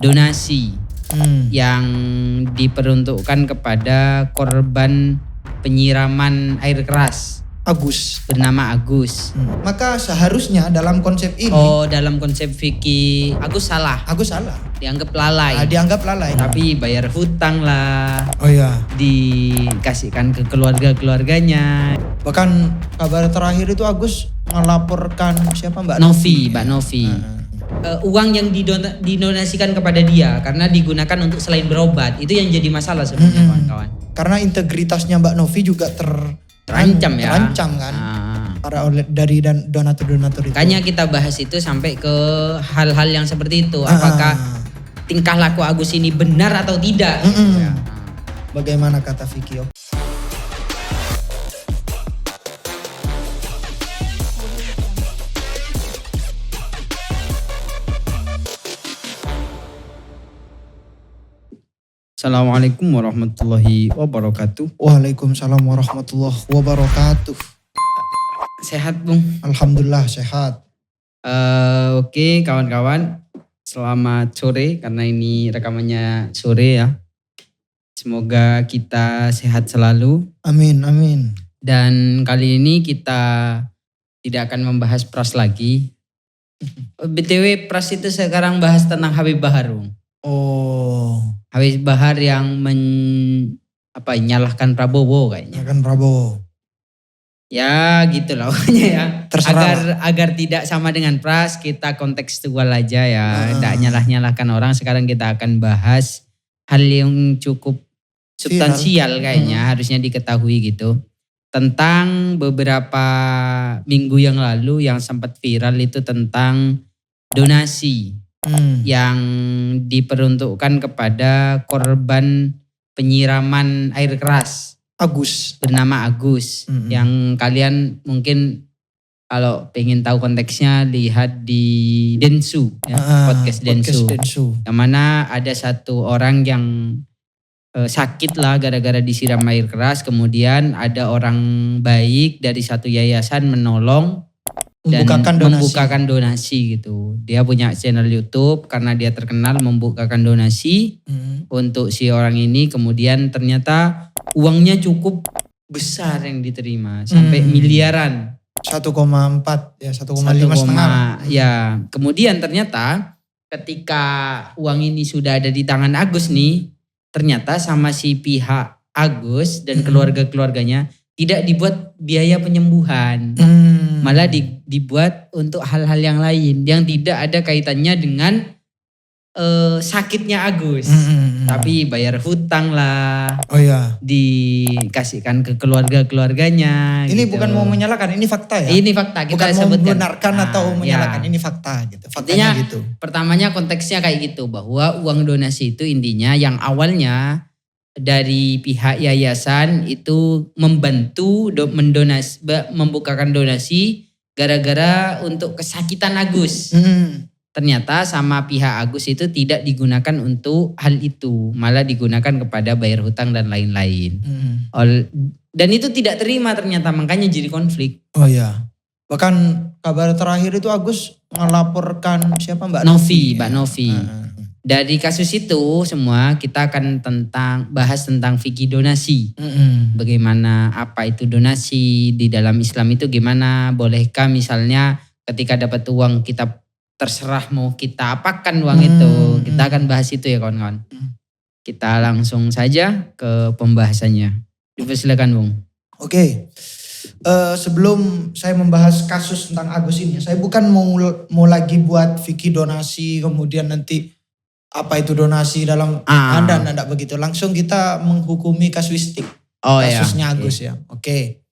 donasi yang diperuntukkan kepada korban penyiraman air keras Agus. bernama Agus. Maka seharusnya dalam konsep ini, dalam konsep fikih Agus salah, Agus salah. dianggap lalai. Dianggap lalai. Tapi bayar hutang lah, Oh iya. dikasihkan ke keluarga-keluarganya. Bahkan kabar terakhir itu Agus melaporkan siapa Mbak Novi. Uang yang didonasikan kepada dia karena digunakan untuk selain berobat, itu yang jadi masalah sebenarnya kawan-kawan. Karena integritasnya Mbak Novi juga Terancam ya. Terancam kan. Dari donatur-donatur itu. Makanya kita bahas itu sampai ke hal-hal yang seperti itu. Apakah tingkah laku Agus ini benar atau tidak? Ya. Bagaimana kata Vicky? Assalamualaikum warahmatullahi wabarakatuh. Waalaikumsalam warahmatullahi wabarakatuh. Sehat Bung? Alhamdulillah sehat. Oke kawan-kawan, selamat sore karena ini rekamannya sore ya. Semoga kita sehat selalu. Amin, amin. Dan kali ini kita tidak akan membahas pras lagi. BTW pras itu sekarang bahas tentang Habib Bahar Bung. Oh. Habib Bahar yang menyalahkan Prabowo kayaknya. Kan Prabowo. Ya gitu lah pokoknya ya. Terserah. Agar tidak sama dengan pras, kita kontekstual aja ya. Tidak nyalah-nyalahkan orang. Sekarang kita akan bahas hal yang cukup substansial kayaknya. Harusnya diketahui gitu. Tentang beberapa minggu yang lalu yang sempat viral itu tentang donasi. Yang diperuntukkan kepada korban penyiraman air keras Agus. bernama Agus. Yang kalian mungkin kalau pengen tahu konteksnya lihat di Densu ya, podcast Densu. Yang mana ada satu orang yang sakit lah gara-gara disiram air keras, kemudian ada orang baik dari satu yayasan menolong dan membukakan donasi gitu. Dia punya channel YouTube karena dia terkenal membukakan donasi untuk si orang ini. Kemudian ternyata uangnya cukup besar yang diterima sampai miliaran. 1,4 ya 1,5 setengah. Ya, kemudian ternyata ketika uang ini sudah ada di tangan Agus nih, ternyata sama si pihak Agus dan keluarga-keluarganya tidak dibuat biaya penyembuhan. Malah dibuat untuk hal-hal yang lain yang tidak ada kaitannya dengan sakitnya Agus. Tapi bayar hutang lah. Oh iya. Dikasihkan ke keluarga-keluarganya. Ini gitu. bukan mau menyalahkan, ini fakta ya. Ini fakta kita bukan sebutkan. Membenarkan atau menyalahkan, ini fakta gitu. Faktanya Intinya, gitu. Pertamanya konteksnya kayak gitu, bahwa uang donasi itu intinya yang awalnya dari pihak yayasan itu membantu membukakan donasi gara-gara untuk kesakitan Agus. Ternyata sama pihak Agus itu tidak digunakan untuk hal itu, malah digunakan kepada bayar hutang dan lain-lain. Dan itu tidak terima ternyata, makanya jadi konflik. Oh iya. Bahkan kabar terakhir itu Agus melaporkan siapa Mbak Novi. Dari kasus itu semua kita akan bahas tentang fikih donasi. Bagaimana, apa itu donasi di dalam Islam itu gimana, bolehkah misalnya ketika dapat uang kita terserah mau kita apakan uang itu. Kita akan bahas itu ya kawan-kawan. Kita langsung saja ke pembahasannya. Silakan Bung. Oke. Sebelum saya membahas kasus tentang Agus ini, saya bukan mau lagi buat fikih donasi kemudian nanti apa itu donasi dalam Anda enggak begitu. Langsung kita menghukumi kasuistik. Kasusnya Agus ya. Oke.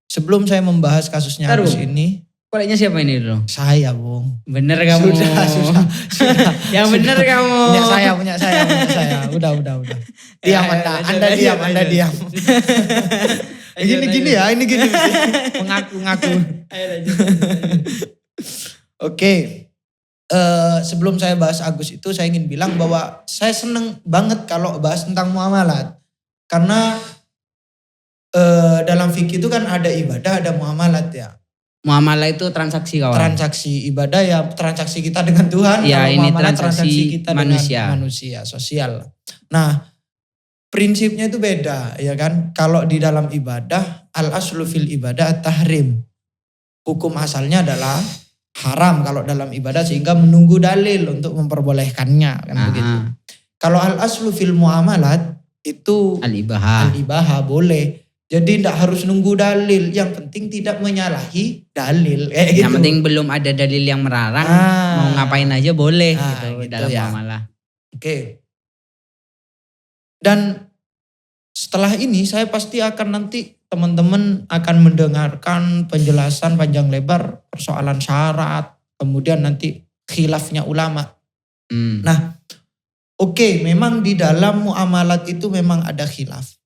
Sebelum saya membahas kasusnya Agus ini. Koreknya siapa ini dulu? Saya Bung. Bener kamu. Sudah. Yang bener kamu. Punya saya. Udah. Diam Anda diam. Ini gini. Mengaku-ngaku. Oke. Sebelum saya bahas Agus itu saya ingin bilang bahwa saya seneng banget kalau bahas tentang muamalat. Karena dalam fikih itu kan ada ibadah, ada muamalat ya. Muamalah itu transaksi kawan. Transaksi ibadah ya transaksi kita dengan Tuhan. Ya, kalau ini transaksi kita manusia. dengan manusia, sosial. Nah, prinsipnya itu beda ya kan. Kalau di dalam ibadah, al-aslu fil ibadah at-tahrim. Hukum asalnya adalah haram kalau dalam ibadah sehingga menunggu dalil untuk memperbolehkannya kan begitu. Kalau al-aslu fil muamalat itu al-ibaha boleh. Jadi tidak harus nunggu dalil, yang penting tidak menyalahi dalil kayak gitu. Yang penting belum ada dalil yang melarang, mau ngapain aja boleh gitu dalam muamalah. Oke. Dan setelah ini saya pasti akan nanti teman-teman akan mendengarkan penjelasan panjang lebar persoalan syarat, kemudian nanti khilafnya ulama. Nah, oke, memang di dalam muamalat itu memang ada khilaf.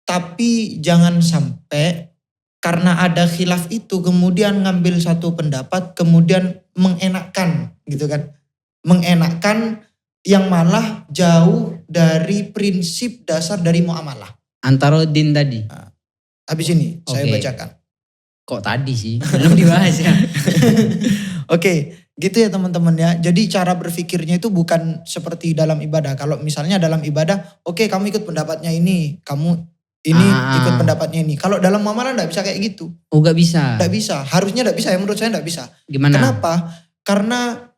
Tapi jangan sampai karena ada khilaf itu kemudian ngambil satu pendapat kemudian mengenakkan gitu kan. Mengenakkan yang malah jauh dari prinsip dasar dari muamalah. Antaruddin tadi. Nah, habis ini saya bacakan. Kok tadi sih? Belum dibahas ya. Oke, gitu ya teman-teman ya. Jadi cara berpikirnya itu bukan seperti dalam ibadah. Kalau misalnya dalam ibadah, oke, kamu ikut pendapatnya ini, kamu ini ikut pendapatnya ini. Kalau dalam muamalah enggak bisa kayak gitu. Oh, enggak bisa. Enggak bisa. Harusnya enggak bisa ya, menurut saya enggak bisa. Gimana? Kenapa? Karena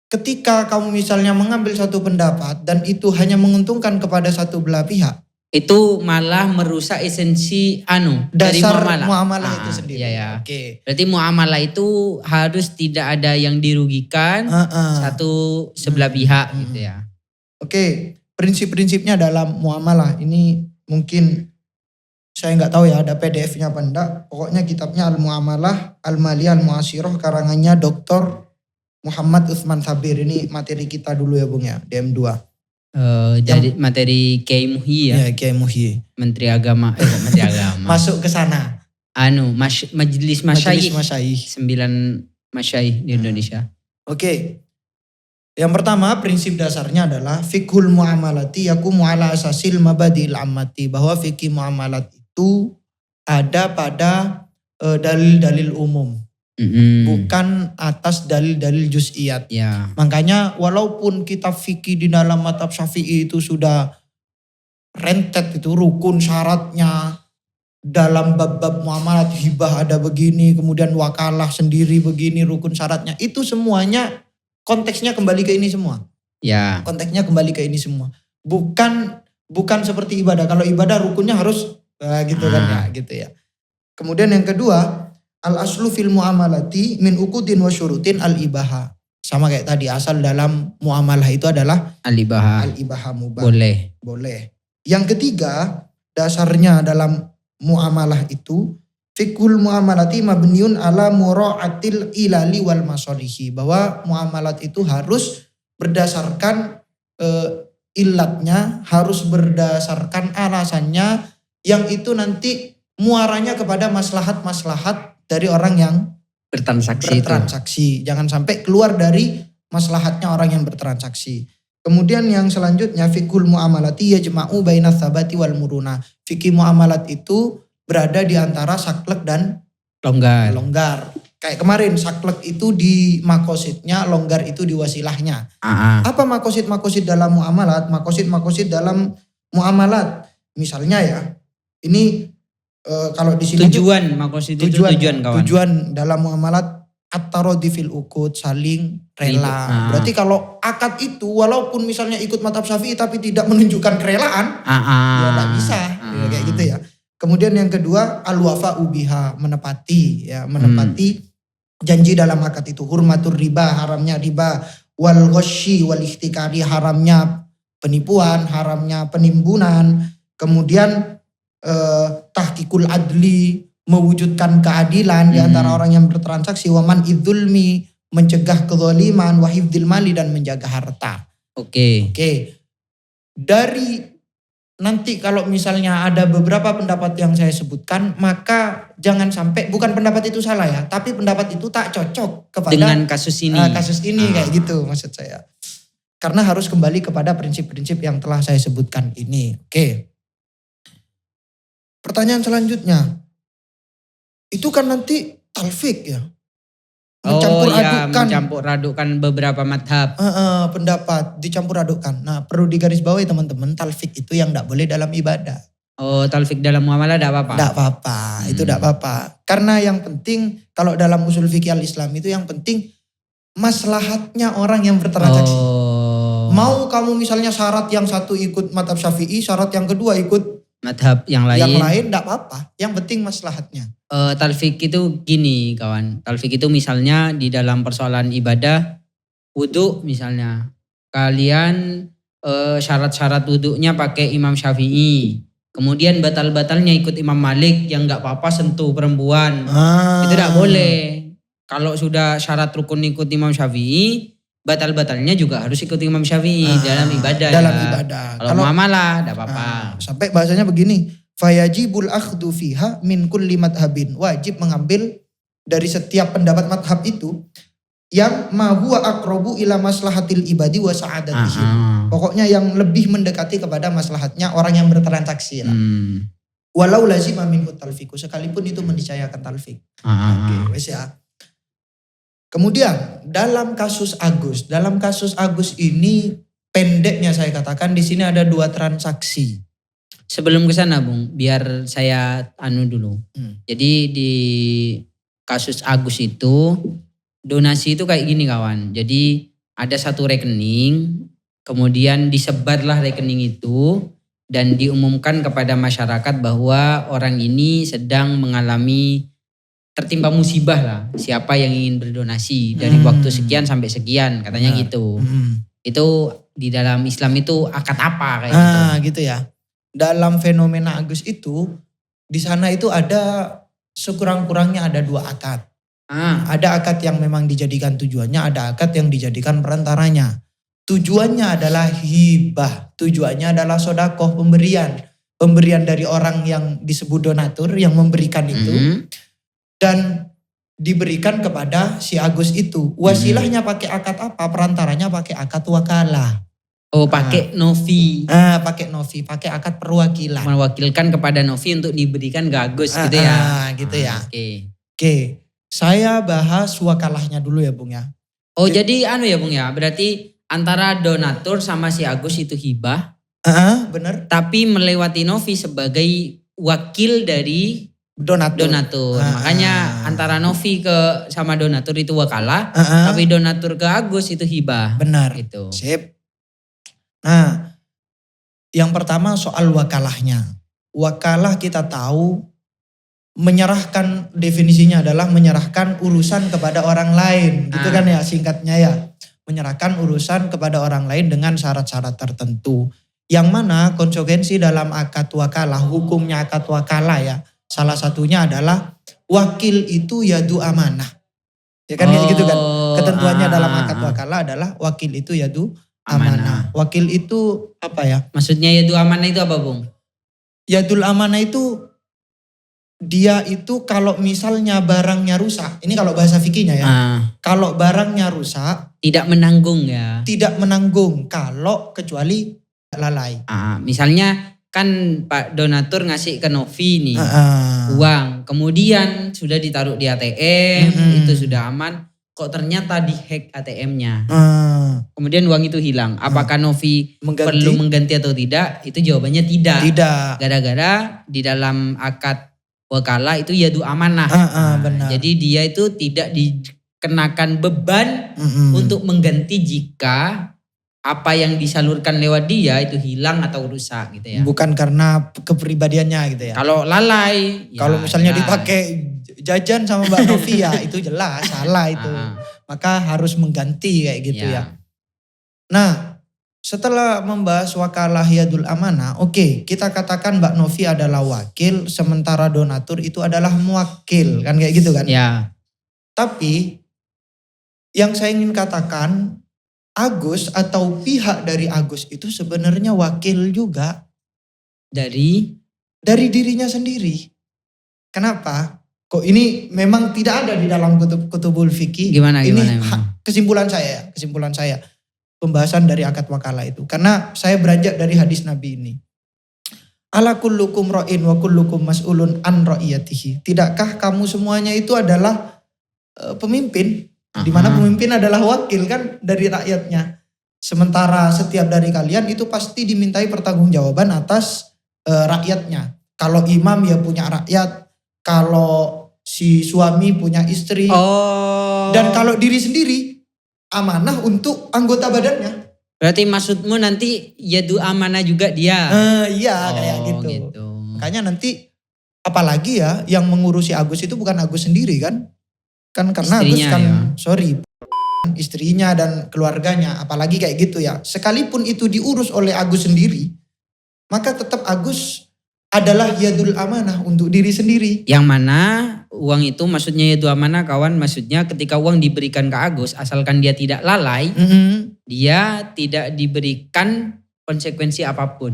ketika kamu misalnya mengambil satu pendapat dan itu hanya menguntungkan kepada satu belah pihak, itu malah merusak esensi dari muamalah itu sendiri. Iya. Oke. Berarti muamalah itu harus tidak ada yang dirugikan satu sebelah pihak gitu ya. Oke, prinsip-prinsipnya dalam muamalah ini mungkin saya nggak tahu ya ada PDF-nya apa enggak. Pokoknya kitabnya Al-Muamalah Al-Maliyah Al-Muasirah karangannya Dr. Muhammad Utsman Sabir. Ini materi kita dulu ya Bung ya, DM2. Jadi materi Kiai Muhyi ya. Ya, Kiai Muhyi. Menteri Agama. Menteri Agama. Masuk ke sana. Majelis Masyayikh. 9 masyayikh di Indonesia. Oke. Yang pertama prinsip dasarnya adalah fiqhul muamalati yakumu ala asasil mabadi'il ammati. Bahwa fikih muamalat itu ada pada dalil-dalil umum. Bukan atas dalil-dalil juz'iyat. Ya. Makanya walaupun kitab fikih di dalam mazhab Syafi'i itu sudah rentet itu rukun syaratnya, dalam bab-bab muamalat hibah ada begini, kemudian wakalah sendiri begini rukun syaratnya, itu semuanya konteksnya kembali ke ini semua. Ya. Konteksnya kembali ke ini semua. Bukan seperti ibadah. Kalau ibadah rukunnya harus gitu kan ya, gitu ya. Kemudian yang kedua, al-aslu fil muamalati min uqudin wa syurutin al-ibaha. Sama kayak tadi, asal dalam muamalah itu adalah al-ibaha. Al-ibaha mubah. Boleh. Yang ketiga, dasarnya dalam muamalah itu fiqhul muamalati mabniun ala mura'atil ilali wal masalihi. Bahwa muamalat itu harus berdasarkan ilatnya, harus berdasarkan alasannya yang itu nanti muaranya kepada maslahat-maslahat dari orang yang bertransaksi. Jangan sampai keluar dari maslahatnya orang yang bertransaksi. Kemudian yang selanjutnya fiqhul muamalati yajma'u baina tsabati wal muruna. Fikih muamalat itu berada di antara saklek dan longgar. Kayak kemarin saklek itu di makosidnya, longgar itu di wasilahnya. Apa makosid dalam muamalat? Makosid dalam muamalat. Misalnya ya, ini kalau di sini tujuan kawan. Tujuan dalam muamalat at-taradhi fil uqud, saling rela. Berarti kalau akad itu walaupun misalnya ikut mazhab Syafi'i tapi tidak menunjukkan kerelaan, ya enggak bisa. Ya, kayak gitu ya. Kemudian yang kedua al-wafa'u biha, menepati janji dalam akad itu. Hurmatur riba, haramnya riba, wal ghasyi wal ihtikari, haramnya penipuan, haramnya penimbunan. Kemudian tahqiqul adli, mewujudkan keadilan di antara orang yang bertransaksi, waman idzulmi, mencegah kezaliman, wa hifdzil mali, dan menjaga harta. Oke. Dari nanti kalau misalnya ada beberapa pendapat yang saya sebutkan, maka jangan sampai bukan pendapat itu salah ya, tapi pendapat itu tak cocok kepada dengan kasus ini. Kayak gitu maksud saya. Karena harus kembali kepada prinsip-prinsip yang telah saya sebutkan ini. Oke. Pertanyaan selanjutnya, itu kan nanti talfik ya. Mencampur adukkan beberapa madhab. Pendapat dicampur adukkan. Nah perlu digarisbawahi teman-teman, talfik itu yang tidak boleh dalam ibadah. Oh, talfik dalam muamalah tidak apa-apa? Tidak apa-apa, itu tidak apa-apa. Karena yang penting kalau dalam usul fikih al-Islam itu yang penting maslahatnya orang yang bertransaksi. Mau kamu misalnya syarat yang satu ikut madhab Syafi'i, syarat yang kedua ikut madhab yang lain. Yang lain tidak apa-apa, yang penting maslahatnya. Talfik itu gini kawan, talfik itu misalnya di dalam persoalan ibadah, wudhu misalnya. Kalian syarat-syarat wudhunya pakai Imam Syafi'i. Kemudian batal-batalnya ikut Imam Malik yang gak apa-apa sentuh perempuan. Itu tidak boleh. Kalau sudah syarat rukun ikut Imam Syafi'i, batal-batalnya juga harus ikut Imam Syafi'i dalam ibadah. Dalam ibadah. Kalau muamalah tidak apa-apa. Sampai bahasanya begini, fayajibul akhdhu fiha min kulli madhabin. Wajib mengambil dari setiap pendapat madhab itu yang ma huwa aqrabu ila maslahatil ibadi wa sa'adatihim. Pokoknya yang lebih mendekati kepada maslahatnya orang yang bertransaksi lah. Walau lazima minhu talfiku, sekalipun itu meniscayakan talfik. Wes ya. Kemudian dalam kasus Agus ini pendeknya saya katakan di sini ada 2 transaksi. Sebelum ke sana Bung, biar saya dulu. Jadi di kasus Agus itu donasi itu kayak gini kawan. Jadi ada satu rekening, kemudian disebarlah rekening itu dan diumumkan kepada masyarakat bahwa orang ini sedang mengalami tertimpa musibah lah. Siapa yang ingin berdonasi dari waktu sekian sampai sekian katanya gitu. Itu di dalam Islam itu akad apa kayak gitu. Gitu ya. Dalam fenomena Agus itu di sana itu ada sekurang-kurangnya ada 2 akad. Ada akad yang memang dijadikan tujuannya, ada akad yang dijadikan perantaranya. Tujuannya adalah hibah, tujuannya adalah sodakoh, pemberian dari orang yang disebut donatur yang memberikan itu dan diberikan kepada si Agus itu. Wasilahnya pakai akad apa? Perantaranya pakai akad wakalah. Oh, pakai novi. Pakai novi, pakai akad perwakilan. Mewakilkan kepada novi untuk diberikan ke Agus gitu ya. Gitu ya. Oke. Saya bahas wakalahnya dulu ya Bung ya. Oh jadi ya Bung ya, berarti antara donatur sama si Agus itu hibah. Bener. Tapi melewati novi sebagai wakil dari donatur. Makanya antara novi sama donatur itu wakalah, tapi donatur ke Agus itu hibah. Benar. Gitu. Sip. Nah, yang pertama soal wakalahnya. Wakalah kita tahu menyerahkan, definisinya adalah menyerahkan urusan kepada orang lain. Gitu kan ya singkatnya ya. Menyerahkan urusan kepada orang lain dengan syarat-syarat tertentu. Yang mana konsekuensi dalam akad wakalah, hukumnya akad wakalah ya. Salah satunya adalah wakil itu yadu amanah. Ya kan gitu kan. Ketentuannya dalam akad wakalah adalah wakil itu yadu amanah. Wakil itu apa ya? Maksudnya yadu amanah itu apa Bung? Yadul amanah itu dia itu kalau misalnya barangnya rusak, ini kalau bahasa fikihnya ya. Kalau barangnya rusak, tidak menanggung ya. Tidak menanggung kalau kecuali lalai. Misalnya kan Pak donatur ngasih ke Novi nih uang, kemudian sudah ditaruh di ATM, itu sudah aman. Kok ternyata dihack ATM-nya. Kemudian uang itu hilang. Apakah Novi perlu mengganti atau tidak? Itu jawabannya tidak. Tidak. Gara-gara di dalam akad wakalah itu yadu amanah. Benar. Jadi dia itu tidak dikenakan beban untuk mengganti jika apa yang disalurkan lewat dia itu hilang atau rusak gitu ya. Bukan karena kepribadiannya gitu ya. Kalau lalai. Kalau misalnya dipakai jajan sama Mbak Novi ya itu jelas salah itu. Maka harus mengganti kayak gitu ya. Nah setelah membahas wakalah yadul amanah, oke, kita katakan Mbak Novi adalah wakil, sementara donatur itu adalah muwakil, kan kayak gitu kan? Ya. Tapi yang saya ingin katakan, Agus atau pihak dari Agus itu sebenarnya wakil juga dari dirinya sendiri. Kenapa? Kok ini memang tidak ada di dalam kutubul fikih. Gimana? Kesimpulan saya. Pembahasan dari akad wakalah itu. Karena saya beranjak dari hadis Nabi ini. ala kullukum ra'in wa kullukum mas'ulun an ra'iyatihi. Tidakkah kamu semuanya itu adalah pemimpin? Di mana pemimpin adalah wakil kan dari rakyatnya. Sementara setiap dari kalian itu pasti dimintai pertanggungjawaban atas rakyatnya. Kalau imam ya punya rakyat, kalau si suami punya istri, dan kalau diri sendiri amanah untuk anggota badannya. Berarti maksudmu nanti yadu amanah juga dia? Iya kayak gitu. Makanya nanti apalagi ya yang mengurusi Agus itu bukan Agus sendiri kan? Kan karena istrinya, Agus kan istrinya dan keluarganya, apalagi kayak gitu ya. Sekalipun itu diurus oleh Agus sendiri, maka tetap Agus adalah yadul amanah untuk diri sendiri. Yang mana uang itu maksudnya yadu amanah kawan, maksudnya ketika uang diberikan ke Agus, asalkan dia tidak lalai, dia tidak diberikan konsekuensi apapun.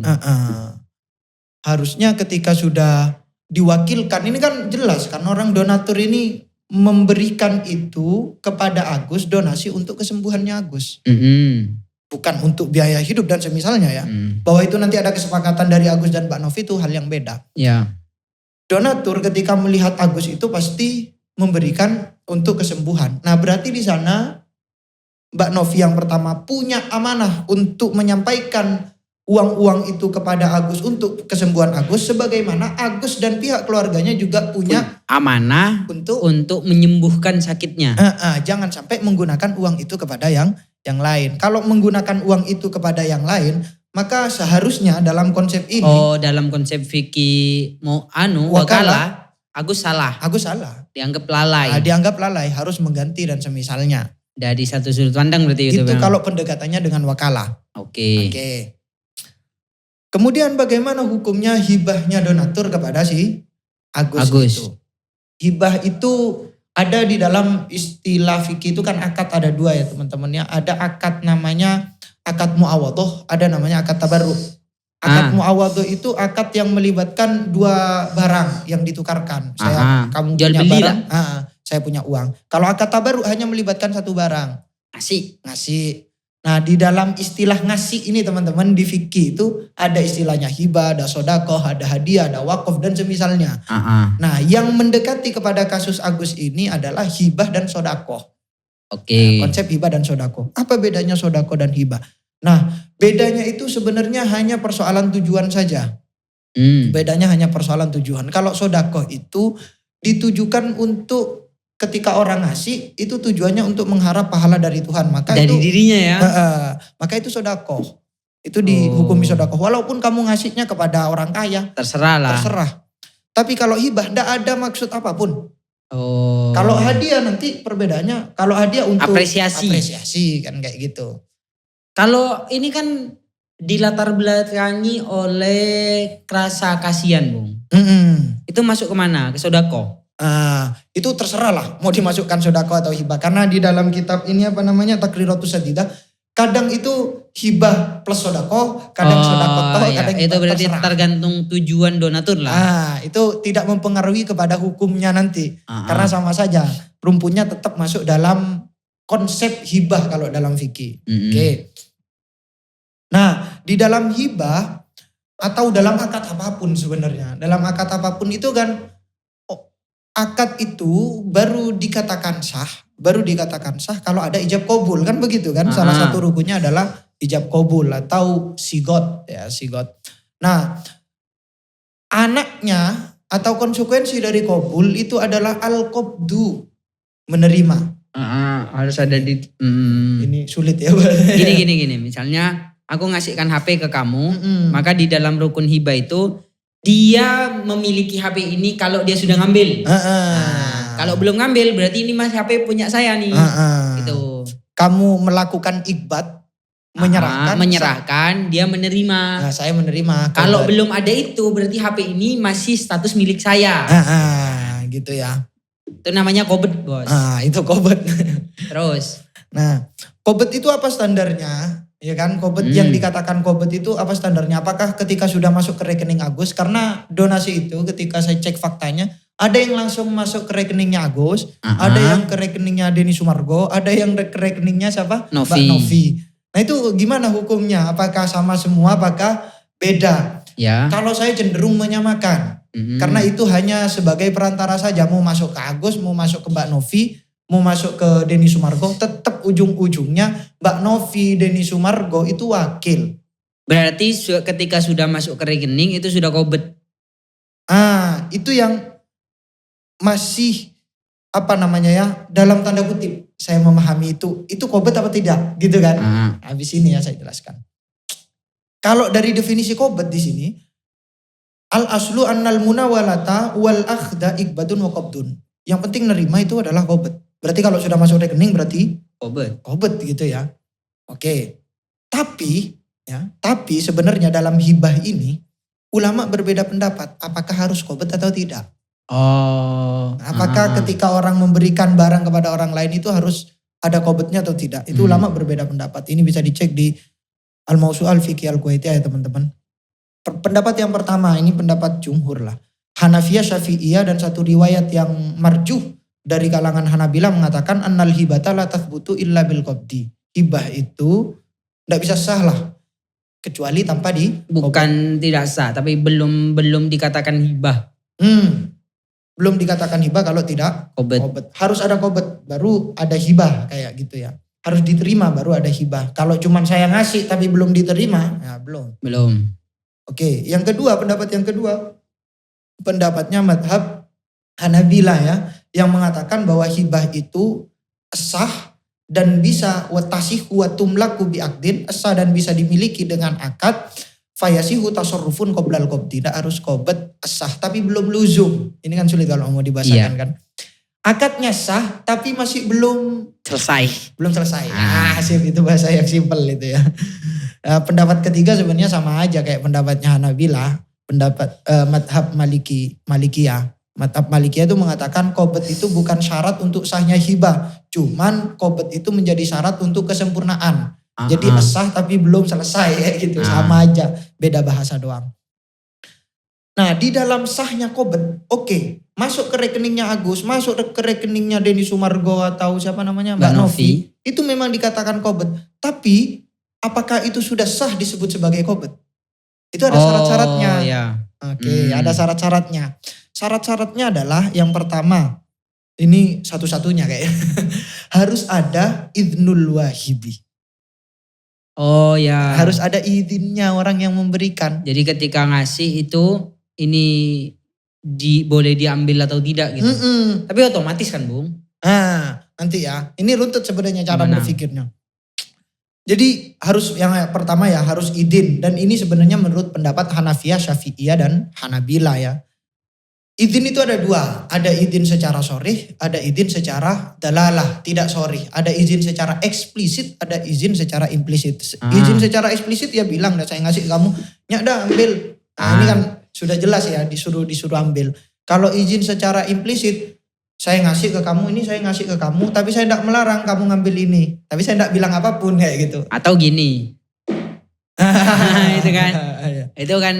Harusnya ketika sudah diwakilkan, ini kan jelas kan orang donatur ini memberikan itu kepada Agus, donasi untuk kesembuhannya Agus. Bukan untuk biaya hidup dan semisalnya ya. Bahwa itu nanti ada kesepakatan dari Agus dan Mbak Novi itu hal yang beda. Ya. Donatur ketika melihat Agus itu pasti memberikan untuk kesembuhan. Nah berarti di sana Mbak Novi yang pertama punya amanah untuk menyampaikan uang-uang itu kepada Agus untuk kesembuhan Agus, sebagaimana Agus dan pihak keluarganya juga punya amanah untuk menyembuhkan sakitnya. Jangan sampai menggunakan uang itu kepada yang lain. Kalau menggunakan uang itu kepada yang lain, maka seharusnya dalam konsep ini. Dalam konsep fikih wakala, Agus salah. Dianggap lalai. Dianggap lalai, harus mengganti dan semisalnya. Dari satu sudut pandang berarti itu. Itu kalau pendekatannya dengan wakala. Oke. Kemudian bagaimana hukumnya hibahnya donatur kepada si Agus. Itu? Hibah itu ada di dalam istilah fikih itu kan akad ada dua ya teman-teman ya. Ada akad namanya akad muawadhah, ada namanya akad tabarruk. Akad muawadhah itu akad yang melibatkan dua barang yang ditukarkan. Kamu jual punya beli barang, saya punya uang. Kalau akad tabarruk hanya melibatkan satu barang. Ngasih. Nah di dalam istilah ngasih ini teman-teman di fikih itu ada istilahnya hibah, ada sodakoh, ada hadiah, ada wakaf dan semisalnya. Nah yang mendekati kepada kasus Agus ini adalah hibah dan sodakoh. Nah, konsep hibah dan sodakoh. Apa bedanya sodakoh dan hibah? Nah bedanya itu sebenarnya hanya persoalan tujuan saja. Bedanya hanya persoalan tujuan. Kalau sodakoh itu ditujukan untuk ketika orang ngasih itu tujuannya untuk mengharap pahala dari Tuhan. Maka dari itu, dirinya ya. Maka itu sodakoh. Itu dihukumi sodakoh. Walaupun kamu ngasihnya kepada orang kaya. Terserah. Tapi kalau hibah tidak ada maksud apapun. Kalau hadiah nanti perbedaannya. Kalau hadiah untuk apresiasi kan kayak gitu. Kalau ini kan dilatar belakangi oleh rasa kasihan Bung. Itu masuk kemana? Ke sodakoh? Itu terserah lah mau dimasukkan sodakoh atau hibah. Karena di dalam kitab ini Takriratus Sadidah, kadang itu hibah plus sodakoh, kadang sodakoh kadang itu berarti tergantung tujuan donatur lah. Itu tidak mempengaruhi kepada hukumnya nanti. Karena sama saja rumputnya tetap masuk dalam konsep hibah kalau dalam fikih. Nah di dalam hibah atau dalam akad apapun sebenarnya. Dalam akad apapun itu kan akad itu baru dikatakan sah kalau ada ijab qabul kan begitu kan. Salah satu rukunnya adalah ijab qabul atau sigot ya, sigot. Nah, anaknya atau konsekuensi dari qabul itu adalah al-qabdu, menerima. Harus ada di ini sulit ya. Gini. Misalnya aku ngasihkan HP ke kamu, maka di dalam rukun hibah itu dia memiliki HP ini kalau dia sudah ngambil. Kalau belum ngambil berarti ini mas HP punya saya nih. Gitu. Kamu melakukan ikbat, menyerahkan, dia menerima. Saya menerima. Kalau belum ada itu berarti HP ini masih status milik saya. Gitu ya. Itu namanya qobd bos. Itu qobd. Terus. Nah qobd itu apa standarnya? Ya kan, qobd yang dikatakan qobd itu apa standarnya? Apakah ketika sudah masuk ke rekening Agus? Karena donasi itu ketika saya cek faktanya, ada yang langsung masuk ke rekeningnya Agus, ada yang ke rekeningnya Denny Sumargo, ada yang ke rekeningnya siapa? Novi. Mbak Novi. Nah itu gimana hukumnya? Apakah sama semua, apakah beda? Ya. Kalau saya cenderung menyamakan. Karena itu hanya sebagai perantara saja. Mau masuk ke Agus, mau masuk ke Mbak Novi, mau masuk ke Denny Sumargo, tetap ujung-ujungnya Mbak Novi, Denny Sumargo itu wakil. Berarti ketika sudah masuk ke rekening itu sudah kobet. Itu yang masih dalam tanda kutip saya memahami itu kobet apa tidak gitu kan. Habis ini ya saya jelaskan. Kalau dari definisi kobet di sini, al aslu annal munawalata wal akhda ikbadun wa qabdun. Yang penting nerima itu adalah kobet. Berarti kalau sudah masuk rekening berarti kobet gitu ya. Oke. Tapi sebenarnya dalam hibah ini ulama berbeda pendapat apakah harus kobet atau tidak. Apakah ketika orang memberikan barang kepada orang lain itu harus ada kobetnya atau tidak. Itu ulama berbeda pendapat. Ini bisa dicek di Al-Mawsu'al Fiqhi Al-Kuwaitiyah ya teman-teman. Pendapat yang pertama ini pendapat jumhur lah. Hanafiyah, Syafi'iyah dan satu riwayat yang marjuh dari kalangan Hanabilah mengatakan annal hibata la tathbutu illa bil qabdi. Hibah itu tidak bisa sah lah kecuali tanpa bukan tidak sah tapi belum dikatakan hibah. Belum dikatakan hibah kalau tidak kobet. Harus ada kobet baru ada hibah kayak gitu ya. Harus diterima baru ada hibah. Kalau cuma saya ngasih tapi belum diterima, ya belum. Oke, yang kedua, pendapat yang kedua, pendapatnya madhab Hanabilah ya, yang mengatakan bahwa hibah itu sah dan bisa watasihu watumlaku biakdin, sah dan bisa dimiliki dengan akad, fayasihu tasarrufun qoblal qabdi, tidak harus kobet, sah tapi belum luzum. Ini kan sulit kalau mau dibahasakan kan. Akadnya sah tapi masih belum selesai. Sip, itu bahasa yang simpel itu ya. Pendapat ketiga sebenarnya sama aja kayak pendapatnya Hanabilah, pendapat madhab Malikiyah. Madhab Malikiyah itu mengatakan kobet itu bukan syarat untuk sahnya hibah, cuman kobet itu menjadi syarat untuk kesempurnaan. Jadi sah tapi belum selesai kayak gitu, sama aja, beda bahasa doang. Nah di dalam sahnya kobet, oke, masuk ke rekeningnya Agus, masuk ke rekeningnya Denny Sumargo atau siapa namanya Mbak Novi, itu memang dikatakan kobet. Tapi apakah itu sudah sah disebut sebagai kobet? Itu ada syarat-syaratnya. Iya. Oke, ada syarat-syaratnya. Syarat-syaratnya adalah yang pertama, ini satu-satunya kayaknya, harus ada idnul wahibi. Oh ya. Harus ada izinnya orang yang memberikan. Jadi ketika ngasih itu ini boleh diambil atau tidak gitu. Tapi otomatis kan Bung? Nanti ya. Ini runtut sebenarnya cara berpikirnya. Jadi harus yang pertama ya harus izin. Dan ini sebenarnya menurut pendapat Hanafiyah, Syafi'iyah dan Hanabilah ya. Izin itu ada dua. Ada izin secara sorih, ada izin secara dalalah, tidak sorih. Ada izin secara eksplisit, ada izin secara implisit. Izin secara eksplisit ya bilang, saya ngasih kamu, nyak dah ambil. Ini kan sudah jelas ya, disuruh ambil. Kalau izin secara implisit, saya ngasih ke kamu, ini saya ngasih ke kamu, tapi saya tidak melarang kamu ngambil ini. Tapi saya tidak bilang apapun kayak gitu. Atau gini. Itu kan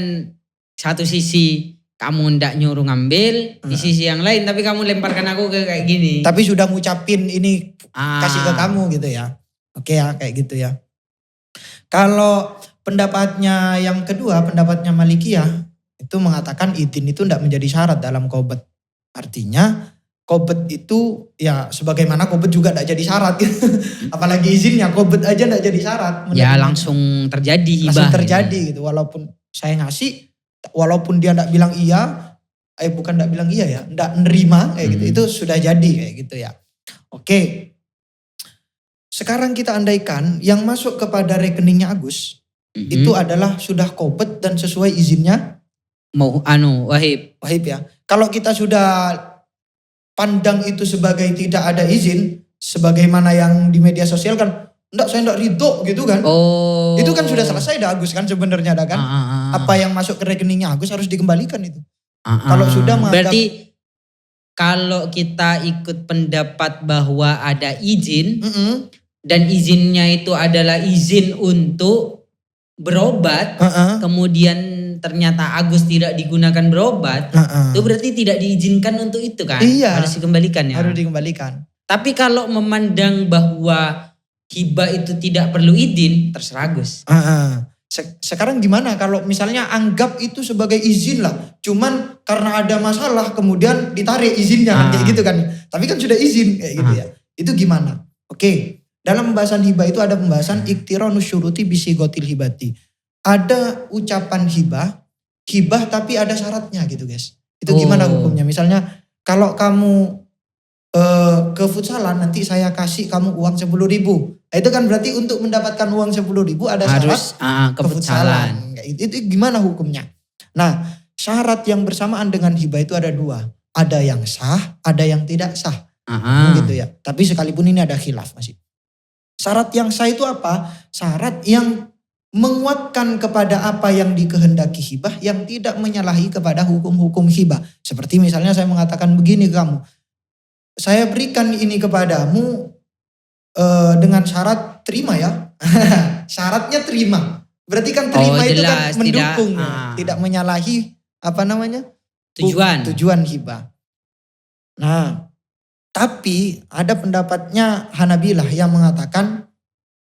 satu sisi kamu ndak nyuruh ngambil, di sisi yang lain tapi kamu lemparkan aku ke kayak gini. Tapi sudah ngucapin ini kasih ke kamu gitu ya. Oke ya kayak gitu ya. Kalau pendapatnya yang kedua, pendapatnya Malikiyah itu mengatakan izin itu ndak menjadi syarat dalam qobet. Artinya qobet itu ya sebagaimana qobet juga ndak jadi syarat gitu. Apalagi izinnya, qobet aja ndak jadi syarat. Ya langsung terjadi hibah. Langsung terjadi gitu. Walaupun saya ngasih, walaupun dia ndak bilang iya, bukan ndak bilang iya ya, ndak nerima kayak gitu, itu sudah jadi kayak gitu ya. Oke. Sekarang kita andaikan yang masuk kepada rekeningnya Agus itu adalah sudah qobet dan sesuai izinnya Wahib ya. Kalau kita sudah pandang itu sebagai tidak ada izin, sebagaimana yang di media sosial kan, saya enggak ridho gitu kan. Itu kan sudah selesai dah Agus kan sebenarnya dah kan. Apa yang masuk ke rekeningnya Agus harus dikembalikan itu. Kalau sudah menganggap, berarti kalau kita ikut pendapat bahwa ada izin dan izinnya itu adalah izin untuk berobat, kemudian ternyata Agus tidak digunakan berobat, itu berarti tidak diizinkan untuk itu kan? Iya, harus dikembalikan ya. Harus dikembalikan. Tapi kalau memandang bahwa hibah itu tidak perlu izin, terserah Agus. Sekarang gimana kalau misalnya anggap itu sebagai izin lah. Cuman karena ada masalah kemudian ditarik izinnya kan kayak gitu kan. Tapi kan sudah izin kayak gitu ya. Itu gimana? Oke. Dalam pembahasan hibah itu ada pembahasan iktiranu syuruti bisigotil hibati. Ada ucapan hibah tapi ada syaratnya gitu guys. Itu gimana hukumnya? Misalnya kalau kamu ke futsalan nanti saya kasih kamu uang 10.000. Nah, itu kan berarti untuk mendapatkan uang 10.000 ada harus syarat ke futsalan. Itu gimana hukumnya? Nah, syarat yang bersamaan dengan hibah itu ada 2. Ada yang sah, ada yang tidak sah. Gitu ya. Tapi sekalipun ini ada khilaf masih. Syarat yang sah itu apa? Syarat yang menguatkan kepada apa yang dikehendaki hibah yang tidak menyalahi kepada hukum-hukum hibah. Seperti misalnya saya mengatakan begini ke kamu. Saya berikan ini kepadamu dengan syarat terima ya. Syaratnya terima. Berarti kan terima itu kan mendukung. Tidak menyalahi apa namanya? Tujuan hibah. Nah, tapi ada pendapatnya Hanabilah yang mengatakan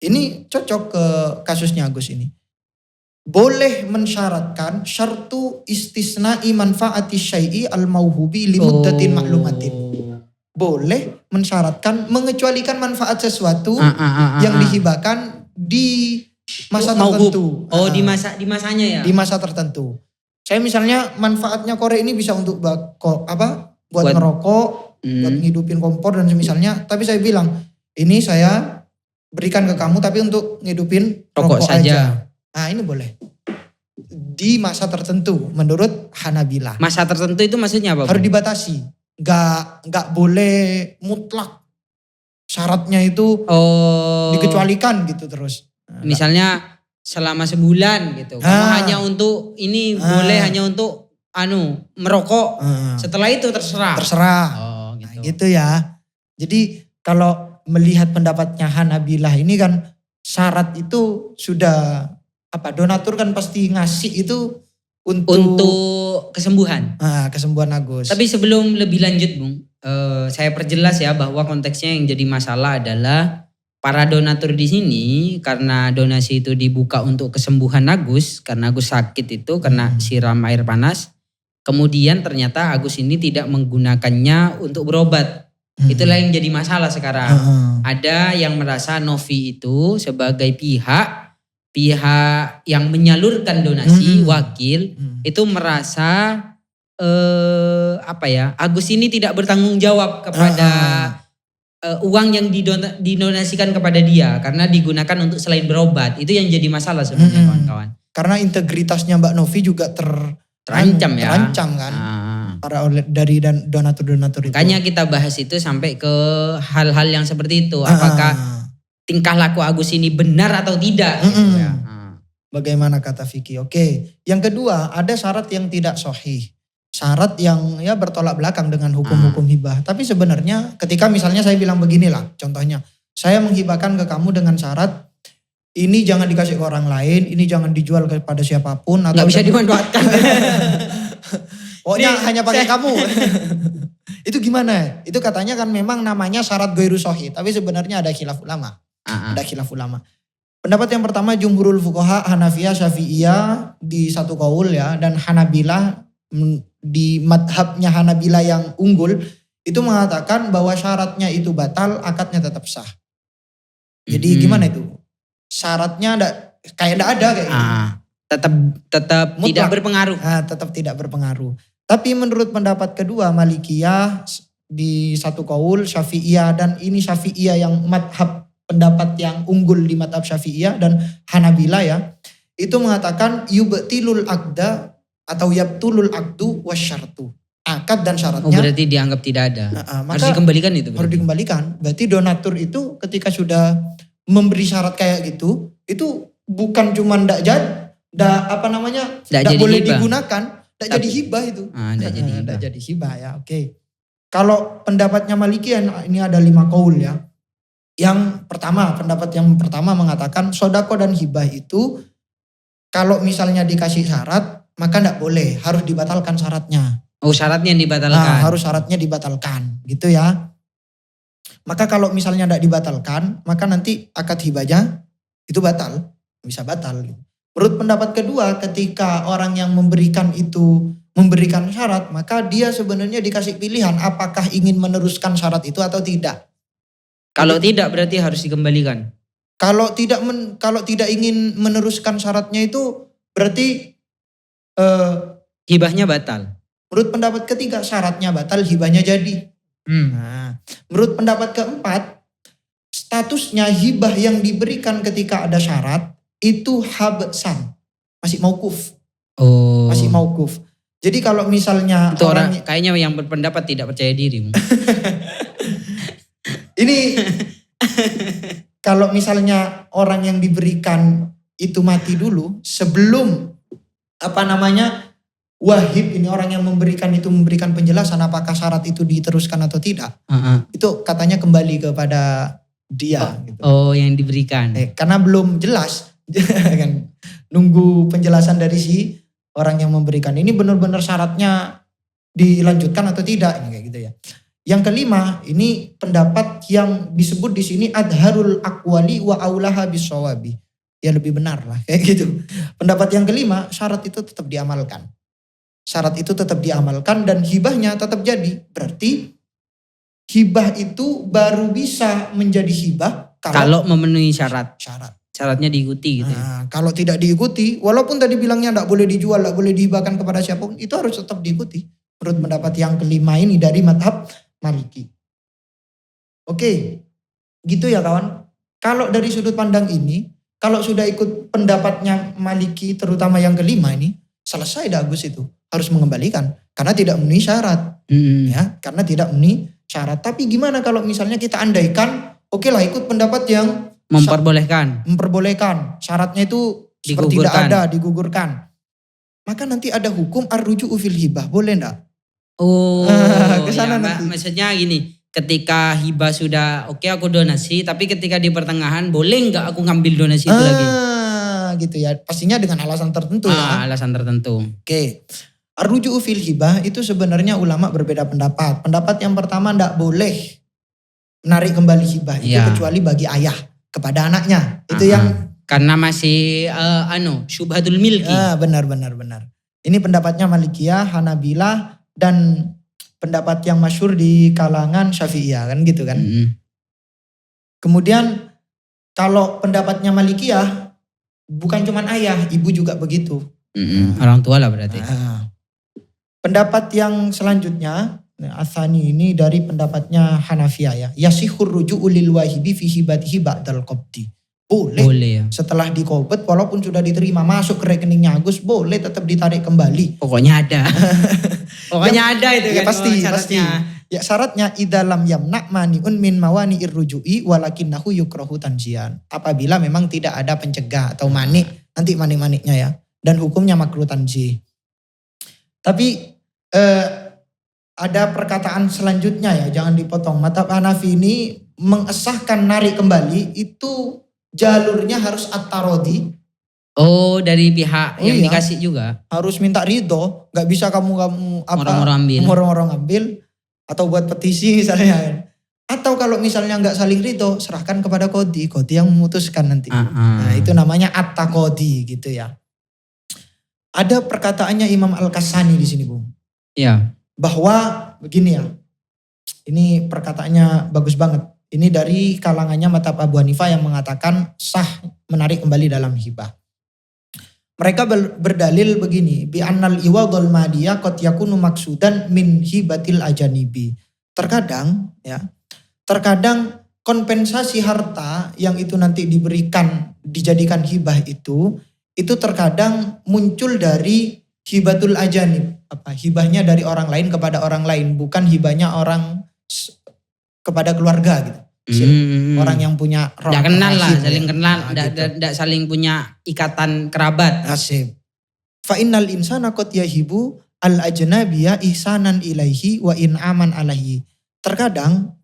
ini cocok ke kasusnya Agus ini. Boleh mensyaratkan syartu istisna'i manfaati syai'i al-mauhubi limuddatin maklumatin. Boleh mensyaratkan mengecualikan manfaat sesuatu yang dihibahkan di masa tertentu. Di masanya ya. Di masa tertentu. Saya misalnya manfaatnya korek ini bisa untuk buat ngerokok, buat ngidupin kompor dan semisalnya. Tapi saya bilang ini saya berikan ke kamu tapi untuk ngidupin rokok saja. Nah ini boleh. Di masa tertentu menurut Hanabilah. Masa tertentu itu maksudnya apa? Harus dibatasi. Gak boleh mutlak. Syaratnya itu dikecualikan gitu terus. Misalnya selama sebulan gitu. Kamu hanya untuk ini boleh hanya untuk merokok. Setelah itu terserah. Gitu. Nah, gitu ya. Jadi kalau melihat pendapatnya Hanabilah ini kan syarat itu sudah donatur kan pasti ngasih itu untuk kesembuhan. Kesembuhan Agus. Tapi sebelum lebih lanjut Bung, saya perjelas ya bahwa konteksnya yang jadi masalah adalah para donatur di sini karena donasi itu dibuka untuk kesembuhan Agus, karena Agus sakit itu karena siram air panas. Kemudian ternyata Agus ini tidak menggunakannya untuk berobat. Itulah yang jadi masalah sekarang. Ada yang merasa Novi itu sebagai pihak yang menyalurkan donasi, wakil, itu merasa Agus ini tidak bertanggung jawab kepada uang yang didonasikan kepada dia karena digunakan untuk selain berobat. Itu yang jadi masalah sebenarnya kawan-kawan. Karena integritasnya Mbak Novi juga terancam kan. Dari donatur-donatur itu. Makanya kita bahas itu sampai ke hal-hal yang seperti itu. Apakah tingkah laku Agus ini benar atau tidak gitu ya. Bagaimana kata Vicky? Oke. Yang kedua, ada syarat yang tidak sahih. Syarat yang bertolak belakang dengan hukum-hukum hibah. Tapi sebenarnya ketika misalnya saya bilang beginilah contohnya. Saya menghibahkan ke kamu dengan syarat ini jangan dikasih ke orang lain, ini jangan dijual kepada siapapun. Nggak bisa dimanfaatkan. Pokoknya hanya pakai kamu. Itu gimana? Itu katanya kan memang namanya syarat ghairu sahih. Tapi sebenarnya ada khilaf ulama. Ada khilaf ulama. Pendapat yang pertama jumhurul fuqaha Hanafiyah Syafi'iyah di satu qaul ya. Dan Hanabilah di madhabnya Hanabilah yang unggul. Itu mengatakan bahwa syaratnya itu batal, akadnya tetap sah. Jadi gimana itu? Syaratnya kayak enggak ada kayak gitu. Tetap tidak berpengaruh. Tetap tidak berpengaruh. Tapi menurut pendapat kedua Malikiyah di satu qaul Syafi'iyah dan ini Syafi'iyah yang madhab pendapat yang unggul di madhab Syafi'iyah dan Hanabilah ya. Itu mengatakan yubtilul aqda atau yabtulul aqdu wasyartu. Akad dan syaratnya. Berarti dianggap tidak ada. Harus dikembalikan itu. Harus dikembalikan. Berarti donatur itu ketika sudah memberi syarat kayak gitu. Itu bukan cuma ndak boleh hibah. Digunakan. Ndak jadi hibah itu. Ndak jadi hibah ya. Oke. Kalau pendapatnya Malikiyah ini ada 5 qaul ya. Yang pertama, pendapat yang pertama mengatakan sodako dan hibah itu kalau misalnya dikasih syarat maka ndak boleh, harus dibatalkan syaratnya. Syaratnya yang dibatalkan. Harus syaratnya dibatalkan gitu ya. Maka kalau misalnya ndak dibatalkan maka nanti akad hibahnya itu batal, bisa batal. Menurut pendapat kedua, ketika orang yang memberikan itu memberikan syarat, maka dia sebenarnya dikasih pilihan apakah ingin meneruskan syarat itu atau tidak. Kalau tidak berarti harus dikembalikan. Kalau tidak ingin meneruskan syaratnya itu berarti hibahnya batal. Menurut pendapat ketiga, syaratnya batal, hibahnya jadi. Nah, menurut pendapat keempat, statusnya hibah yang diberikan ketika ada syarat itu habsan, masih maukuf. Oh. Masih maukuf. Jadi kalau misalnya itu orang kayaknya yang berpendapat tidak percaya diri. Ini kalau misalnya orang yang diberikan itu mati dulu sebelum wahib ini, orang yang memberikan itu memberikan penjelasan apakah syarat itu diteruskan atau tidak. Itu katanya kembali kepada dia. Gitu. Yang diberikan. Karena belum jelas kan, nunggu penjelasan dari si orang yang memberikan. Ini benar-benar syaratnya dilanjutkan atau tidak, ini kayak gitu ya. Yang kelima, ini pendapat yang disebut di sini adharul aqwali wa aulaha bisawabi. Ya lebih benar lah kayak gitu. Pendapat yang kelima, syarat itu tetap diamalkan. Syarat itu tetap diamalkan dan hibahnya tetap jadi. Berarti hibah itu baru bisa menjadi hibah kalau memenuhi syarat. Syaratnya diikuti gitu. Nah, kalau tidak diikuti, walaupun tadi bilangnya tidak boleh dijual, tidak boleh dihibahkan kepada siapapun, itu harus tetap diikuti. Menurut pendapat yang kelima ini dari madhab Maliki. Oke, gitu ya kawan. Kalau dari sudut pandang ini, kalau sudah ikut pendapatnya Maliki terutama yang kelima ini, selesai dah Agus itu. Harus mengembalikan. Karena tidak memenuhi syarat. Ya, karena tidak memenuhi syarat. Tapi gimana kalau misalnya kita andaikan, oke lah ikut pendapat yang memperbolehkan. Syaratnya itu seperti tidak ada, digugurkan. Maka nanti ada hukum ar-ruju'u fil hibah. Boleh enggak? Kesana nanti. Maksudnya gini, ketika hibah sudah oke aku donasi, tapi ketika di pertengahan boleh enggak aku ngambil donasi itu lagi? Gitu ya. Pastinya dengan alasan tertentu ya. Alasan tertentu. Oke. Ar-ruju'u fil hibah itu sebenarnya ulama berbeda pendapat. Pendapat yang pertama enggak boleh menarik kembali hibah itu kecuali bagi ayah kepada anaknya. Itu yang karena masih syubhatul milki. Benar. Ini pendapatnya Malikiyah, Hanabilah dan pendapat yang masyhur di kalangan Syafi'iyah kan gitu kan. Kemudian kalau pendapatnya Malikiyah bukan cuma ayah, ibu juga begitu. Orang tua lah berarti. Pendapat yang selanjutnya Atsani ini dari pendapatnya Hanafiyah ya. Yasihur ruju'u lil wahibi fi hibatihi ba'dal qabdi. Boleh ya. Setelah dikobet walaupun sudah diterima masuk ke rekeningnya Agus, boleh tetap ditarik kembali. Pokoknya ada. Ada itu ya, kan. Pasti. Ya syaratnya idalam yamna mani'un min mawani irruju'i walakinnahu yukrahu tanjian. Apabila memang tidak ada pencegah atau manik, nanti manik-maniknya ya. Dan hukumnya makruh tanjih. Tapi ada perkataan selanjutnya ya, jangan dipotong. Mazhab Hanafi ini mengesahkan narik kembali itu jalurnya harus at-tarodi. Dari pihak yang dikasih juga. Harus minta ridho, nggak bisa kamu orang-orang ambil atau buat petisi misalnya. Atau kalau misalnya nggak saling ridho, serahkan kepada kodi yang memutuskan nanti. Nah, itu namanya at-taqodi gitu ya. Ada perkataannya Imam Al-Kasani di sini, Bung. Iya. Bahwa begini ya. Ini perkataannya bagus banget. Ini dari kalangannya mazhab Abu Hanifah yang mengatakan sah menarik kembali dalam hibah. Mereka berdalil begini, bi annal iwadul madiyah qad yakunu maksudan min hibatil ajanibi. Terkadang kompensasi harta yang itu nanti dijadikan hibah itu terkadang muncul dari hibatul ajanib. Hibahnya dari orang lain kepada orang lain, bukan hibahnya orang kepada keluarga gitu. Orang yang punya roh. Tidak kenal lah, saling kenal. Tidak saling punya ikatan kerabat. Asib. Fa innal insana qad yahibu al ajnabiyya ihsanan ilaihi wa in'aman alaihi. Terkadang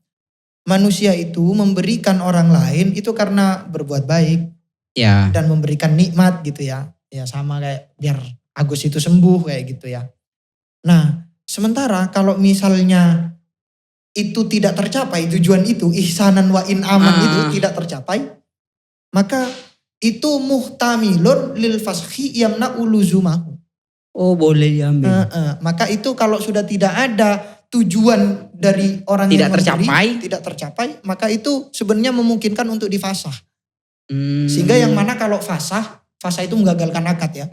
manusia itu memberikan orang lain itu karena berbuat baik. Ya. Dan memberikan nikmat gitu ya. Ya sama kayak biar Agus itu sembuh kayak gitu ya. Nah, sementara kalau misalnya itu tidak tercapai, tujuan itu ihsanan wa in'aman itu tidak tercapai, maka itu muhtamilun lil fashi yamna uluzumahu. Oh boleh diambil. Maka itu kalau sudah tidak ada tujuan dari orang yang memberi, tidak tercapai, maka itu sebenarnya memungkinkan untuk difasah. Sehingga yang mana kalau fasah itu menggagalkan akad ya.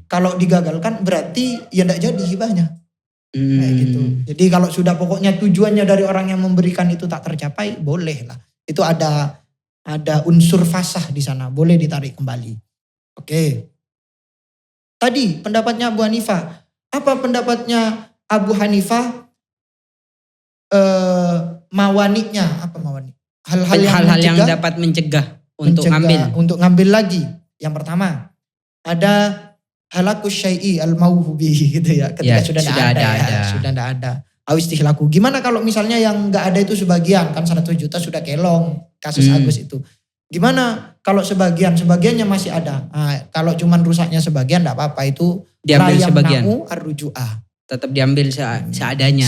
Kalau digagalkan berarti ya tidak jadi hibahnya. Kayak gitu. Jadi kalau sudah pokoknya tujuannya dari orang yang memberikan itu tak tercapai, boleh lah. Itu ada unsur fasah di sana, boleh ditarik kembali. Oke. Tadi pendapatnya Abu Hanifah. Apa pendapatnya Abu Hanifah? Mawaniknya apa mawani? Hal-hal yang dapat mencegah untuk ngambil lagi. Yang pertama ada halakus syai'i al-mauhubi gitu ya. Ketika sudah tidak ada. Awistihlaku. Gimana kalau misalnya yang nggak ada itu sebagian, kan 100 juta sudah kelong kasus Agus itu. Gimana kalau sebagiannya masih ada. Nah, kalau cuman rusaknya sebagian enggak apa-apa, itu diambil sebagian. Ar-ruju'ah. Tetap diambil seadanya.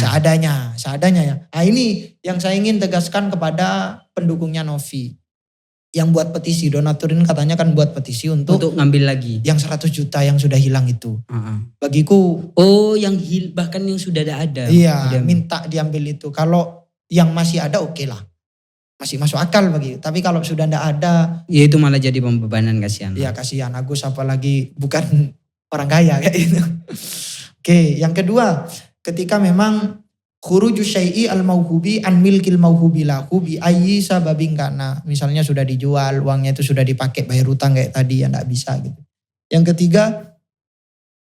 Seadanya ya. Nah, ini yang saya ingin tegaskan kepada pendukungnya Novi. Yang buat petisi, donaturin katanya kan buat petisi untuk ngambil lagi. Yang 100 juta yang sudah hilang itu. Bagiku. Bahkan yang sudah ada. Iya, minta diambil itu. Kalau yang masih ada oke lah. Masih masuk akal bagi. Tapi kalau sudah tidak ada. Ya itu malah jadi pembebanan, kasihan. Iya kasihan. Agus apalagi bukan orang kaya kayak gitu. Oke, yang kedua. Ketika memang khuruju syai'i al-mauhubi an milkil mauhubi lahu bi ayyi sababin kana. Misalnya sudah dijual, uangnya itu sudah dipakai bayar utang kayak tadi, ya enggak bisa gitu. Yang ketiga,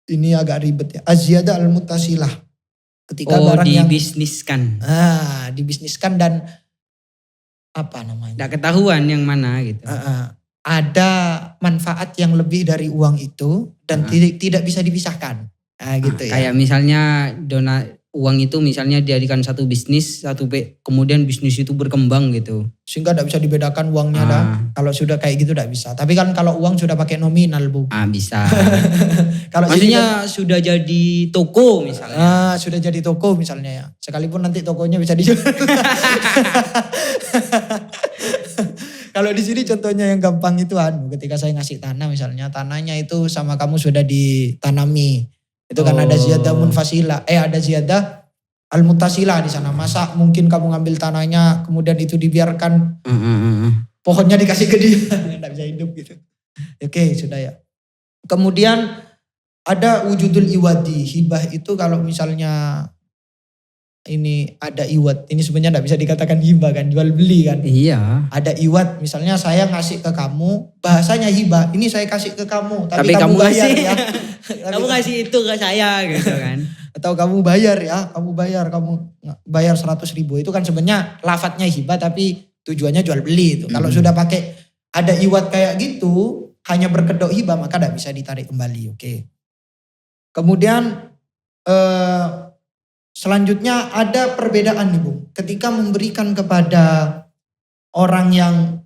ini agak ribet ya. Az-ziyadah al-muttasilah. Ketika barang dibisniskan. Dibisniskan dan apa namanya? Enggak ketahuan yang mana gitu. Ada manfaat yang lebih dari uang itu dan tidak bisa dipisahkan. Gitu ya. Kayak misalnya uang itu misalnya dijadikan satu bisnis, kemudian bisnis itu berkembang gitu. Sehingga tidak bisa dibedakan uangnya kalau sudah kayak gitu tidak bisa. Tapi kan kalau uang sudah pakai nominal Bu. Bisa. Kalau maksudnya sudah jadi toko misalnya. Sudah jadi toko misalnya ya. Sekalipun nanti tokonya bisa dijual. Kalau di sini contohnya yang gampang itu ketika saya ngasih tanah misalnya, tanahnya itu sama kamu sudah ditanami. Itu kan ada ziyadah munfasilah, ada ziyadah al-muttasilah di sana. Masa mungkin kamu ngambil tanahnya kemudian itu dibiarkan pohonnya dikasih ke dia, enggak bisa hidup gitu. Oke, sudah ya. Kemudian ada wujudul iwadi, hibah itu kalau misalnya ini ada iwat, ini sebenarnya enggak bisa dikatakan hibah kan, jual beli kan. Iya. Ada iwat, misalnya saya ngasih ke kamu, bahasanya hibah, ini saya kasih ke kamu, tapi kamu bayar ya. Kamu kasih itu ke saya gitu kan. Atau kamu bayar 100.000, itu kan sebenarnya lafadznya hibah tapi tujuannya jual beli itu. Kalau sudah pakai ada iwat kayak gitu, hanya berkedok hibah maka tidak bisa ditarik kembali. Oke. Kemudian selanjutnya ada perbedaan nih Bung. Ketika memberikan kepada orang yang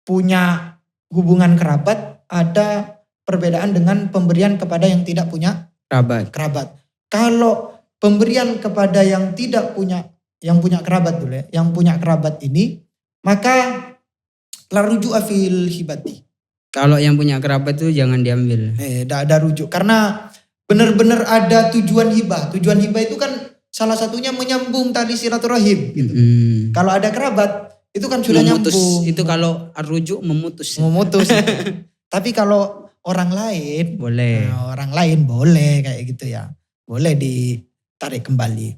punya hubungan kerabat, ada perbedaan dengan pemberian kepada yang tidak punya kerabat. Kalau pemberian kepada yang tidak punya, yang punya kerabat dulu ya, yang punya kerabat ini, maka la ruju'a fil hibati. Kalau yang punya kerabat itu jangan diambil. Tidak ada rujuk, karena benar-benar ada tujuan hibah. Tujuan hibah itu kan salah satunya menyambung tali silaturahim. Gitu. Kalau ada kerabat, itu kan sudah nyambung. Itu kalau rujuk memutus. Tapi kalau orang lain boleh. Orang lain boleh kayak gitu ya. Boleh ditarik kembali.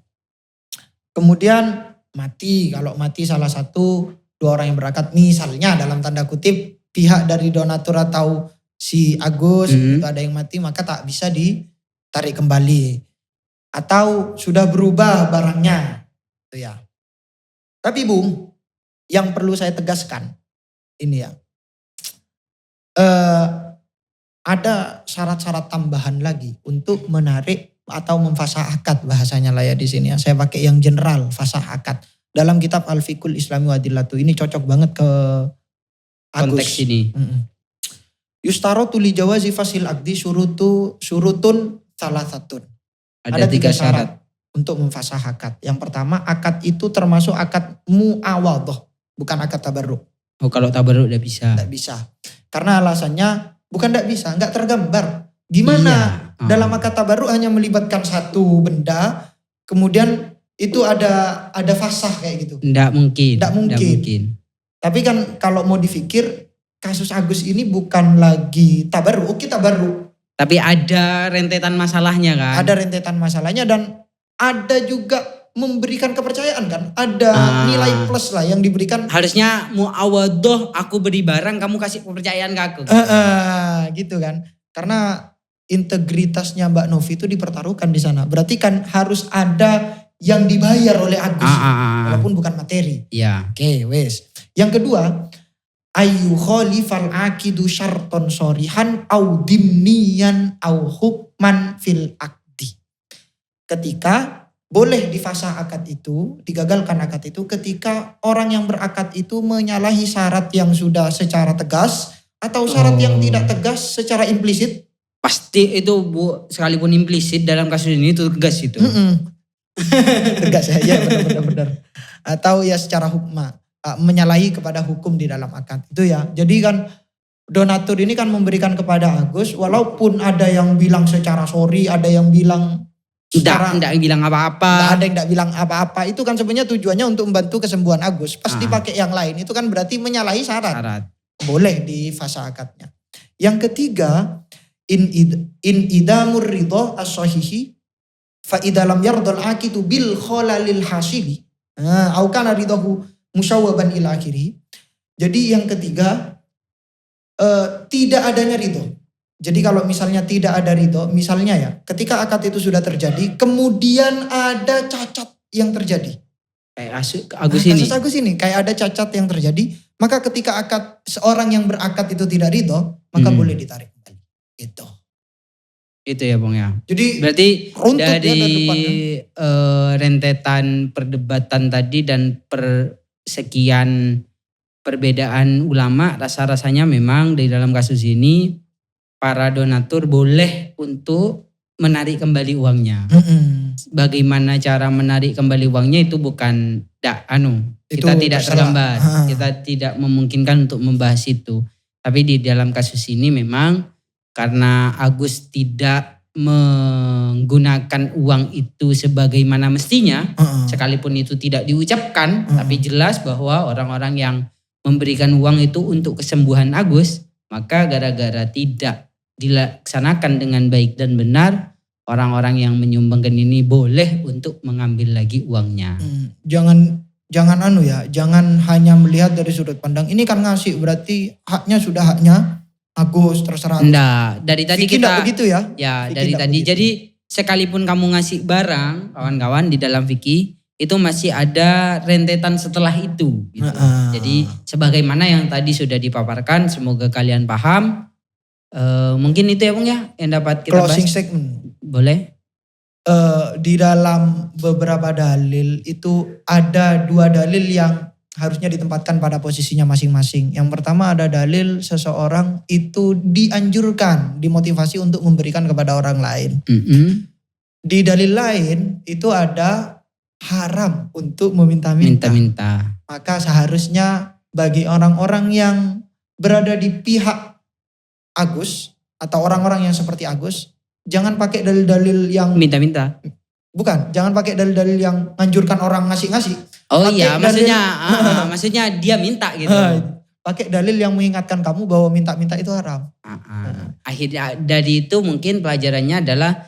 Kemudian mati. Kalau mati salah satu, dua orang yang berangkat. Misalnya dalam tanda kutip pihak dari donatur atau si Agus itu ada yang mati, maka tak bisa ditarik kembali. Atau sudah berubah barangnya. Itu ya. Tapi Bung, yang perlu saya tegaskan ini ya. Ada syarat-syarat tambahan lagi untuk menarik atau memfasah akad, bahasanya lah ya di sini ya. Saya pakai yang general, fasah akad. Dalam kitab Al-Fiqhul Islami wa Adillatu, ini cocok banget ke Agus. Konteks ini. Yustarotu li jawazi fasil akdi surutun salasatun. Ada 3 syarat untuk memfasah akad. Yang pertama, akad itu termasuk akad mu'awadhah, bukan akad tabarruk. Kalau tabarruk tidak bisa. Tidak bisa. Karena alasannya bukan tidak bisa, nggak tergambar. Gimana dalam akad tabarruk hanya melibatkan satu benda, kemudian itu ada fasah kayak gitu. Nggak mungkin. Tapi kan kalau mau dipikir, kasus Agus ini bukan lagi tabarruk, oke tabarruk. Tapi ada rentetan masalahnya kan? Ada rentetan masalahnya dan ada juga memberikan kepercayaan kan. Ada nilai plus lah yang diberikan. Harusnya muawadoh, aku beri barang, kamu kasih kepercayaan ke aku. Gitu kan. Karena integritasnya Mbak Novi itu dipertaruhkan di sana. Berarti kan harus ada yang dibayar oleh Agus. Walaupun bukan materi. Iya. Oke, wes. Yang kedua, ayu khalifal akidu syarton sorihan au dimniyan au hukman fil akdi. Ketika boleh difasah akad itu, digagalkan akad itu ketika orang yang berakad itu menyalahi syarat yang sudah secara tegas atau syarat yang tidak tegas secara implisit. Pasti itu Bu, sekalipun implisit dalam kasus ini itu tegas itu. Tegas ya, benar-benar. Atau ya secara hukma. Menyalahi kepada hukum di dalam akad itu ya. Jadi kan donatur ini kan memberikan kepada Agus walaupun ada yang bilang secara sorry, ada yang bilang Enggak bilang apa-apa. Ada yang enggak bilang apa-apa. Itu kan sebenarnya tujuannya untuk membantu kesembuhan Agus. Pas dipakai yang lain itu kan berarti menyalahi syarat. Boleh di fasa akadnya. Yang ketiga, in idamur ridho as-sahihi fa idalam yardul akidu bil kholalil hasili. Au kana ridhahu musyawwaban ila akhirih. Jadi yang ketiga, tidak adanya ridho. Jadi kalau misalnya tidak ada ridho, misalnya ya, ketika akad itu sudah terjadi, kemudian ada cacat yang terjadi. Kayak Agus ini. Kasus Agus ini, kayak ada cacat yang terjadi, maka ketika akad seorang yang berakad itu tidak ridho, maka boleh ditarik kembali. Itu ya Bang ya. Jadi berarti dari rentetan perdebatan tadi dan sekian perbedaan ulama, rasa-rasanya memang di dalam kasus ini para donatur boleh untuk menarik kembali uangnya. Bagaimana cara menarik kembali uangnya itu bukan kita tidak tergambar. Kita tidak memungkinkan untuk membahas itu. Tapi di dalam kasus ini memang karena Agus tidak menggunakan uang itu sebagaimana mestinya, sekalipun itu tidak diucapkan, tapi jelas bahwa orang-orang yang memberikan uang itu untuk kesembuhan Agus, maka gara-gara tidak dilaksanakan dengan baik dan benar, orang-orang yang menyumbangkan ini boleh untuk mengambil lagi uangnya. Jangan jangan hanya melihat dari sudut pandang ini kan ngasih berarti haknya sudah haknya Agus terserah. Enggak, dari tadi Vicky kita begitu ya. Ya, Vicky dari tadi begitu. Jadi sekalipun kamu ngasih barang kawan-kawan di dalam Vicky itu masih ada rentetan setelah itu gitu. Jadi sebagaimana yang tadi sudah dipaparkan, semoga kalian paham. Mungkin itu ya Bung ya yang dapat kita closing bahas. Statement. Boleh? Di dalam beberapa dalil itu ada 2 dalil yang harusnya ditempatkan pada posisinya masing-masing. Yang pertama ada dalil seseorang itu dianjurkan, dimotivasi untuk memberikan kepada orang lain. Di dalil lain itu ada haram untuk meminta-minta. Maka seharusnya bagi orang-orang yang berada di pihak Agus atau orang-orang yang seperti Agus, jangan pakai dalil-dalil yang minta-minta. Bukan, jangan pakai dalil-dalil yang nganjurkan orang ngasih-ngasih. Oh iya, maksudnya dia minta gitu. Pakai dalil yang mengingatkan kamu bahwa minta-minta itu haram. Akhirnya dari itu mungkin pelajarannya adalah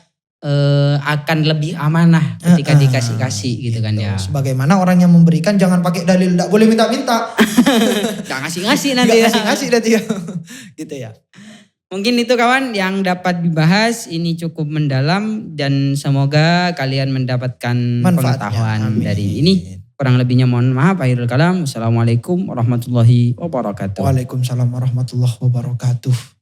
akan lebih amanah ketika dikasih-kasih gitu kan ya. Sebagaimana orang yang memberikan jangan pakai dalil enggak boleh minta-minta. Gak ngasih-ngasih nanti ya. Ngasih-ngasih nanti ya. Gitu ya. Mungkin itu kawan yang dapat dibahas, ini cukup mendalam dan semoga kalian mendapatkan pengetahuan dari ini. Kurang lebihnya mohon maaf, akhirul kalam. Assalamualaikum warahmatullahi wabarakatuh. Waalaikumsalam warahmatullahi wabarakatuh.